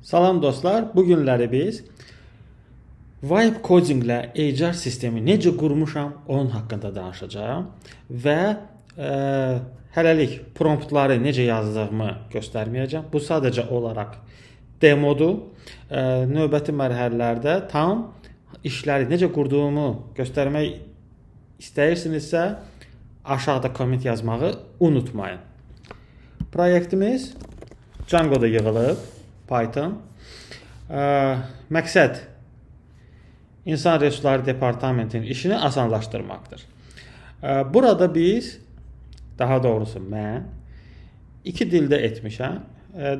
Salam dostlar, bu günləri biz Vibe Coding ilə HR sistemi necə qurmuşam, onun haqqında danışacağam və hələlik promptları necə yazdığımı göstərməyəcəm. Bu sadəcə olaraq demodur. Növbəti mərhələlərdə tam işləri necə qurduğumu göstərmək istəyirsinizsə, aşağıda komment yazmağı unutmayın. Proyektimiz Django-da yığılıb. Python. Məqsəd İnsan Resursları Departamentinin işini asanlaşdırmaqdır. Burada biz, daha doğrusu mən, iki dildə etmişəm.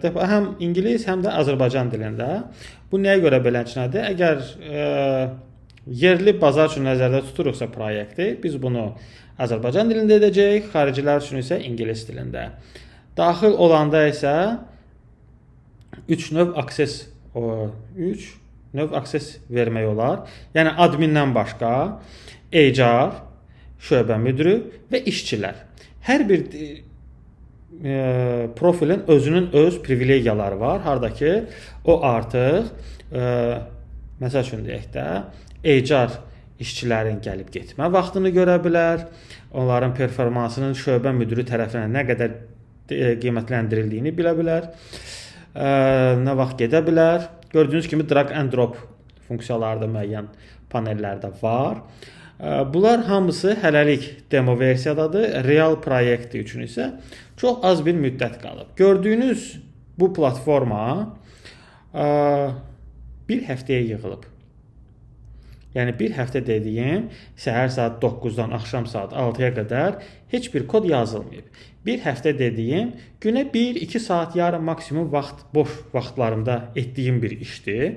Həm İngilis, həm də Azərbaycan dilində. Bu nəyə görə beləçinədir? Əgər yerli bazar üçün nəzərdə tuturuqsa proyekti, biz bunu Azərbaycan dilində edəcəyik, xaricilər üçün isə İngilis dilində. Daxil olanda isə 3 növ akses vermək olar. Yəni admindən başqa HR, şöbə müdürü və işçilər. Hər bir profilin özünün öz privilegiyaları var. Harda ki, o artıq məsəl üçün deyək də, HR işçilərin gəlib getmə vaxtını görə bilər. Onların performansının şöbə müdürü tərəfindən nə qədər qiymətləndirildiyini bilə bilər. Nə vaxt gedə bilər. Gördüyünüz kimi drag and drop funksiyaları da müəyyən panellərdə var. Bunlar hamısı hələlik demo versiyadadır. Real proyekti üçün isə çox az bir müddət qalıb. Gördüyünüz bu platforma bir həftəyə yığılıb. Yəni bir həftə dediyim, səhər saat 9-dan axşam saat 6-ya qədər heç bir kod yazılmayıb. Bir həftə dediyim, günə 1-2 saat yarım maksimum boş vaxtlarımda etdiyim bir işdir.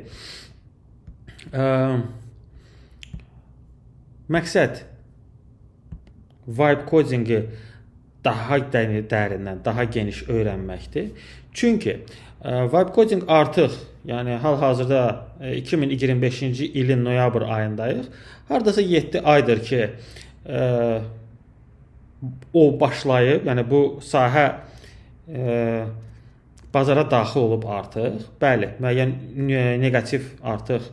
Məqsəd Vibe Coding-i daha dərindən, daha geniş öyrənməkdir. Çünki Vibe Coding artıq, yəni hal-hazırda 2025-ci ilin noyabr ayındayıq. Hardasa 7 aydır ki, o başlayıb, yəni bu sahə bazara daxil olub artıq. Bəli, müəyyən negativ artıq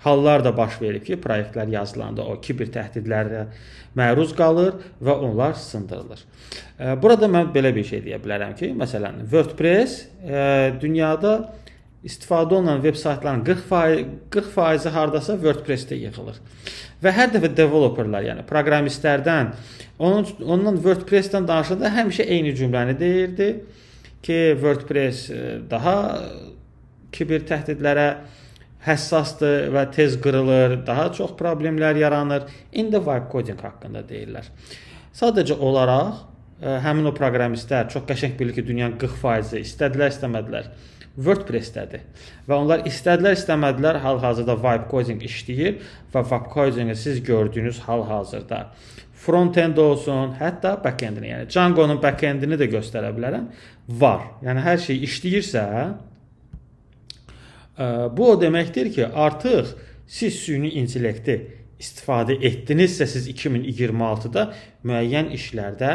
hallar da baş verib ki, proyektlər yazılanda o kiber təhdidlərə məruz qalır və onlar sındırılır. Burada mən belə bir şey deyə bilərəm ki, məsələn, WordPress dünyada istifadə olunan veb saytların 40% hardasa WordPress-də yığılır. Və hər dəfə developerlar, yəni proqramistlərdən, ondan WordPress-dən danışanda həmişə eyni cümləni deyirdi ki, WordPress daha kiber təhdidlərə həssasdır və tez qırılır, daha çox problemlər yaranır. İndi Vibe Coding haqqında deyirlər. Sadəcə olaraq həmin o proqramistlər çox qəşəng bilir ki, dünyanın 40%-i istədilər, istəmədilər WordPress-dədir. Və onlar istədilər, istəmədilər, hal-hazırda Vibe Coding işləyir və Vibe Coding-i siz gördüyünüz hal-hazırda front-end olsun, hətta back-endini, yəni Django-nun back-endini də göstərə bilərəm, var. Yəni hər şey işləyirsə, bu o deməkdir ki, artıq siz süni intellekti istifadə etdinizsə, siz 2026-da müəyyən işlərdə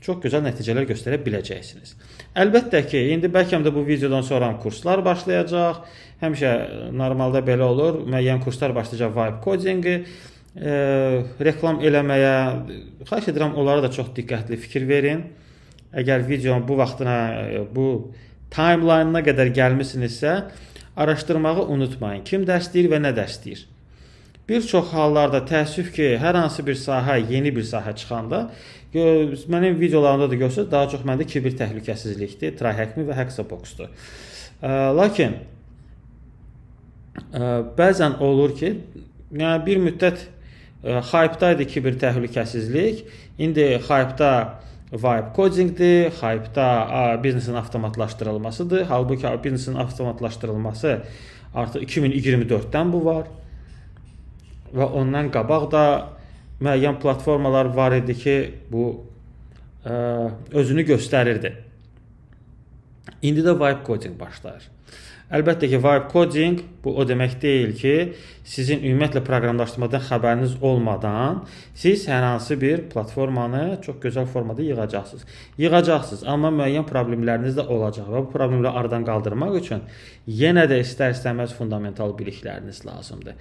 çox gözəl nəticələr göstərə biləcəksiniz. Əlbəttə ki, indi bəlkə də bu videodan sonra kurslar başlayacaq. Həmişə normalda belə olur. Müəyyən kurslar başlayacaq Vibe Coding-i reklam eləməyə. Xahiş edirəm, onlara da çox diqqətli fikir verin. Əgər videonun bu vaxtına, bu timeline-na qədər gəlmisinizsə, araşdırmağı unutmayın. Kim dərs deyir və nə dərs deyir. Bir çox hallarda təəssüf ki, hər hansı bir sahə, yeni bir sahə çıxanda, mənim videolarımda da görsəz, daha çox məndə kiber təhlükəsizlikdir, TryHackMe və Hexabox-dur. Lakin bəzən olur ki, yəni bir müddət hype-daydı kiber təhlükəsizlik, indi hype-da Vibe Coding-dir, hype-da biznesin avtomatlaşdırılmasıdır. Halbuki biznesin avtomatlaşdırılması artıq 2024-dən bu var. Və ondan qabaq da müəyyən platformalar var idi ki, bu özünü göstərirdi. İndi də vibe coding başlayır. Əlbəttə ki, vibe coding bu o demək deyil ki, sizin ümumiyyətlə proqramlaşdırmadan xəbəriniz olmadan siz hər hansı bir platformanı çox gözəl formada yığacaqsınız. Yığacaqsınız, amma müəyyən problemləriniz də olacaq və bu problemləri aradan qaldırmaq üçün yenə də istər-istəməz fundamental bilikləriniz lazımdır.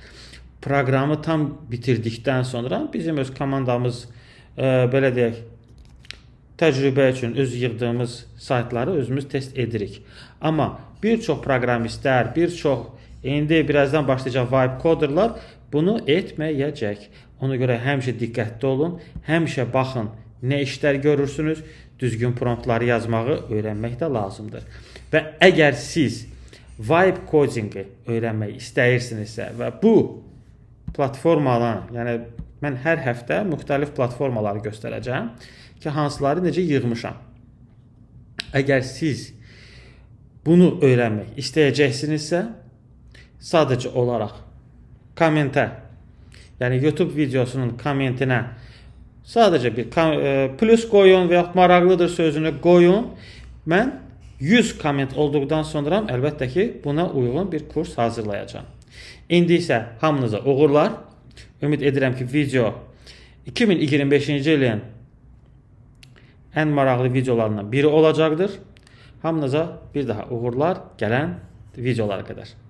Proqramı tam bitirdikdən sonra bizim öz komandamız belə deyək, təcrübə üçün öz yığdığımız saytları özümüz test edirik. Amma bir çox proqramistlər, bir çox indi birazdan başlayacaq vibe coderlar bunu etməyəcək. Ona görə həmişə diqqətli olun, həmişə baxın, nə işlər görürsünüz, düzgün promptları yazmağı öyrənmək də lazımdır. Və əgər siz vibe codingi öyrənmək istəyirsinizsə və bu platformadan, yəni mən hər həftə müxtəlif platformaları göstərəcəm ki, hansıları necə yığmışam. Əgər siz bunu öyrənmək istəyəcəksinizsə, sadəcə olaraq kommentə, yəni YouTube videosunun kommentinə sadəcə bir plus qoyun və yaxud maraqlıdır sözünü qoyun. Mən 100 komment olduqdan sonra əlbəttə ki, buna uyğun bir kurs hazırlayacağam. İndi isə hamınıza uğurlar. Ümid edirəm ki, video 2025-ci ilin ən maraqlı videolarından biri olacaqdır. Hamınıza bir daha uğurlar gələn videolara qədər.